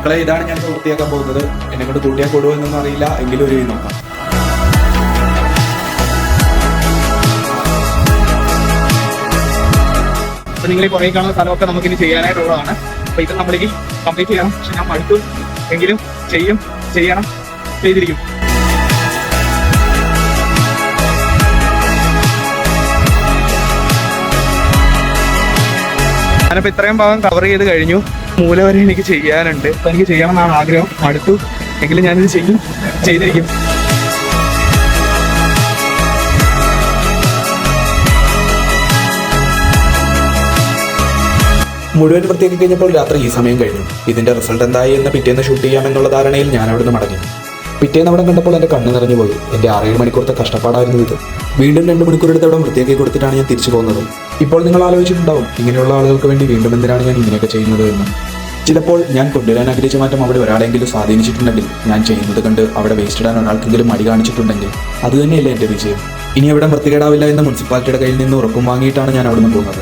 മക്കളെ, ഇതാണ് ഞാൻ വൃത്തിയാക്കാൻ പോകുന്നത്. എന്നെ കൊണ്ട് കൂട്ടിയാൽ കൊടുവോ എന്നൊന്നും അറിയില്ല, എങ്കിലും ഒരു നോക്കാം. അപ്പൊ നിങ്ങൾ കുറെ കാണുന്ന സ്ഥലമൊക്കെ നമുക്കിനി ചെയ്യാനായിട്ടുള്ളതാണ്. അപ്പൊ ഇത് നമ്മളിനി കംപ്ലീറ്റ് ചെയ്യണം. പക്ഷെ ഞാൻ മടുത്തു, എങ്കിലും ചെയ്യണം, ചെയ്തിരിക്കും. ഞാനിപ്പോൾ ഇത്രയും ഭാഗം കവർ ചെയ്ത് കഴിഞ്ഞു. മൂല വരെ എനിക്ക് ചെയ്യാനുണ്ട്. അപ്പം എനിക്ക് ചെയ്യണം എന്നാണ് ആഗ്രഹം. മടുത്തു, എങ്കിലും ഞാനിത് ചെയ്തിരിക്കും. മുഴുവൻ വൃത്തിയാക്കി കഴിഞ്ഞപ്പോൾ രാത്രി ഈ സമയം കഴിഞ്ഞു. ഇതിന്റെ റിസൾട്ട് എന്തായി എന്ന് പിറ്റേന്ന് ഷൂട്ട് ചെയ്യാമെന്നുള്ള ധാരണയിൽ ഞാൻ അവിടുന്ന് മടങ്ങി. പിറ്റേന്ന് അവിടെ കണ്ടപ്പോൾ എൻ്റെ കണ്ണ് നിറഞ്ഞു പോയി. എൻ്റെ 6-7 മണിക്കൂറത്തെ കഷ്ടപ്പാടായിരുന്നു ഇത്. വീണ്ടും 2 മണിക്കൂർ എടുത്ത് അവിടെ വൃത്തിയാക്കി കൊടുത്തിട്ടാണ് ഞാൻ തിരിച്ചു പോകുന്നത്. ഇപ്പോൾ നിങ്ങൾ ആലോചിച്ചിട്ടുണ്ടാവും, ഇങ്ങനെയുള്ള ആളുകൾക്ക് വേണ്ടി വീണ്ടും എന്തിനാണ് ഞാൻ ഇങ്ങനെയൊക്കെ ചെയ്യുന്നത് എന്ന്. ചിലപ്പോൾ ഞാൻ കൊണ്ടുവരാൻ ആഗ്രഹിച്ച മാറ്റം അവിടെ ഒരാളെങ്കിലും സ്വാധീനിച്ചിട്ടുണ്ടെങ്കിൽ, ഞാൻ ചെയ്യുന്നത് കണ്ട് അവിടെ വേസ്റ്റ് ഇടാൻ ഒരാൾക്കെങ്കിലും മടി കാണിച്ചിട്ടുണ്ടെങ്കിൽ, അത് തന്നെയല്ലേ എൻ്റെ വിജയം. ഇനി അവിടെ വൃത്തികേടാവില്ല എന്ന മുനിസിപ്പാലിറ്റിയുടെ കയ്യിൽ നിന്ന് ഉറപ്പും വാങ്ങിയിട്ടാണ് ഞാൻ അവിടുന്ന് പോകുന്നത്.